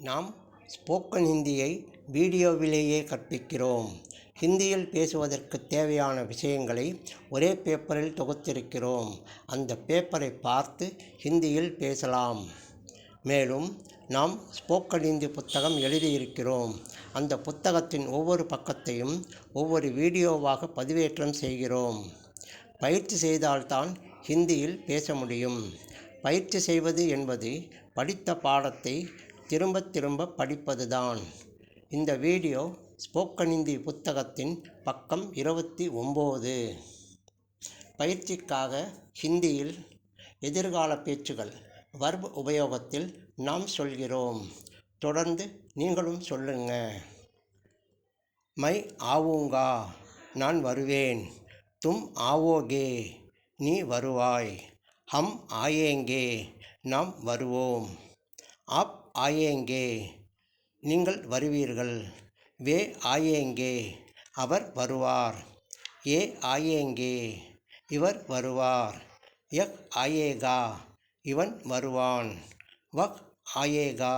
நாம் ஸ்போக்கன் ஹிந்தியை வீடியோவிலேயே கற்பிக்கிறோம். ஹிந்தியில் பேசுவதற்கு தேவையான விஷயங்களை ஒரே பேப்பரில் தொகுத்திருக்கிறோம். அந்த பேப்பரை பார்த்து ஹிந்தியில் பேசலாம். மேலும் நாம் ஸ்போக்கன் ஹிந்தி புத்தகம் எழுதியிருக்கிறோம். அந்த புத்தகத்தின் ஒவ்வொரு பக்கத்தையும் ஒவ்வொரு வீடியோவாக பதிவேற்றம் செய்கிறோம். பயிற்சி செய்தால்தான் ஹிந்தியில் பேச முடியும். பயிற்சி செய்வது என்பது படித்த பாடத்தை திரும்ப திரும்ப படிப்பதுதான். இந்த வீடியோ ஸ்போக்கன் ஹிந்தி புத்தகத்தின் பக்கம் 29. பயிற்சிக்காக ஹிந்தியில் எதிர்கால பேச்சுகள் வர்பு உபயோகத்தில் நாம் சொல்கிறோம். தொடர்ந்து நீங்களும் சொல்லுங்க. மை ஆவூங்கா, நான் வருவேன். தும் ஆவோகே, நீ வருவாய். ஹம் ஆயேங்கே, நாம் வருவோம். ஆப் ஆயேங்கே, நீங்கள் வருவீர்கள். வே ஆயேங்கே, அவர் வருவார். ஏ ஆயேங்கே, இவர் வருவார். யக் ஆயேகா, இவன் வருவான். வக் ஆயேகா,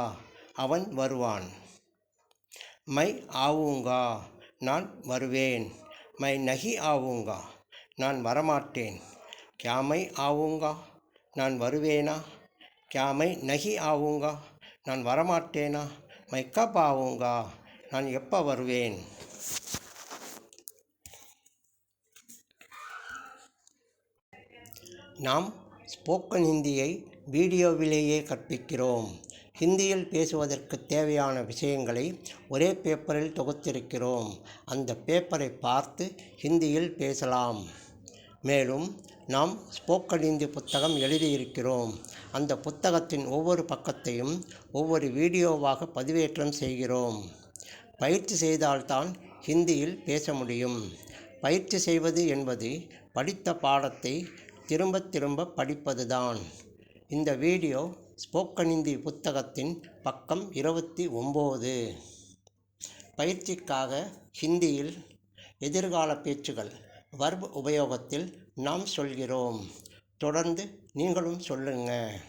அவன் வருவான். மை ஆவூங்கா, நான் வருவேன். மை நஹி ஆவூங்கா, நான் வரமாட்டேன். கியா மை ஆவூங்கா, நான் வருவேனா? கியா மை நஹி ஆவூங்கா, நான் வரமாட்டேனா? மை கப் ஆவூங்கா, நான் எப்போ வருவேன்? நாம் ஸ்போக்கன் ஹிந்தியை வீடியோவிலேயே கற்பிக்கிறோம். ஹிந்தியில் பேசுவதற்கு தேவையான விஷயங்களை ஒரே பேப்பரில் தொகுத்திருக்கிறோம். அந்த பேப்பரை பார்த்து ஹிந்தியில் பேசலாம். மேலும் நாம் ஸ்போக்கன் ஹிந்தி புத்தகம் எழுதியிருக்கிறோம். அந்த புத்தகத்தின் ஒவ்வொரு பக்கத்தையும் ஒவ்வொரு வீடியோவாக பதிவேற்றம் செய்கிறோம். பயிற்சி செய்தால்தான் ஹிந்தியில் பேச முடியும். பயிற்சி செய்வது என்பது படித்த பாடத்தை திரும்ப திரும்ப படிப்பதுதான். இந்த வீடியோ ஸ்போக்கன் ஹிந்தி புத்தகத்தின் பக்கம் 29. பயிற்சிக்காக ஹிந்தியில் எதிர்கால பேச்சுகள் வர்பு உபயோகத்தில் நாம் சொல்கிறோம். தொடர்ந்து நீங்களும் சொல்லுங்க.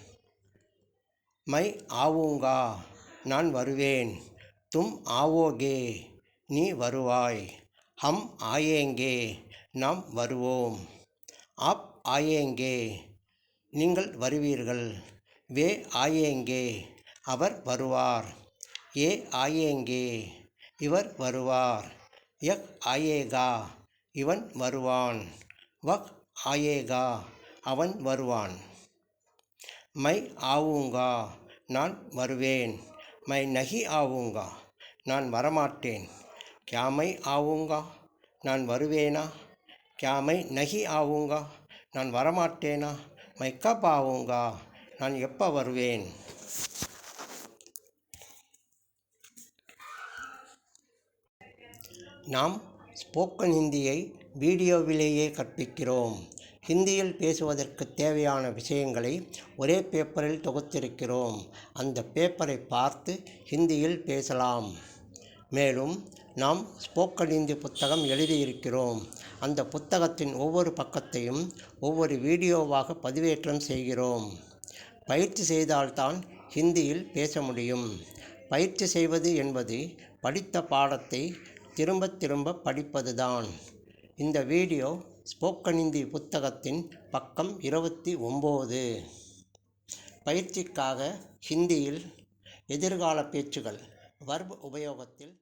மை ஆவூங்கா, நான் வருவேன். தும் ஆவோகே, நீ வருவாய். ஹம் ஆயேங்கே, நாம் வருவோம். ஆப் ஆயேங்கே, நீங்கள் வருவீர்கள். வே ஆயேங்கே, அவர் வருவார். ஏ ஆயேங்கே, இவர் வருவார். யக் ஆயேகா, இவன் வருவான். வக் ஆயேகா, அவன் வருவான். மை ஆவூங்கா, நான் வருவேன். மை நஹி ஆவூங்கா, நான் வரமாட்டேன். கியா மை ஆவூங்கா, நான் வருவேனா? கியா மை நஹி ஆவூங்கா, நான் வரமாட்டேனா? மை கப் ஆவூங்கா, நான் எப்போ வருவேன்? நாம் ஸ்போக்கன் ஹிந்தியை வீடியோவிலேயே கற்பிக்கிறோம். ஹிந்தியில் பேசுவதற்கு தேவையான விஷயங்களை ஒரே பேப்பரில் தொகுத்திருக்கிறோம். அந்த பேப்பரை பார்த்து ஹிந்தியில் பேசலாம். மேலும் நாம் ஸ்போக்கன் ஹிந்தி புத்தகம் எழுதியிருக்கிறோம். அந்த புத்தகத்தின் ஒவ்வொரு பக்கத்தையும் ஒவ்வொரு வீடியோவாக பதிவேற்றம் செய்கிறோம். பயிற்சி செய்தால்தான் ஹிந்தியில் பேச முடியும். பயிற்சி செய்வது என்பது படித்த பாடத்தை திரும்ப திரும்ப படிப்பதுதான். இந்த வீடியோ ஸ்போக்கன் ஹிந்தி புத்தகத்தின் பக்கம் 29. பயிற்சிக்காக ஹிந்தியில் எதிர்கால பேச்சுகள் வர்பு உபயோகத்தில்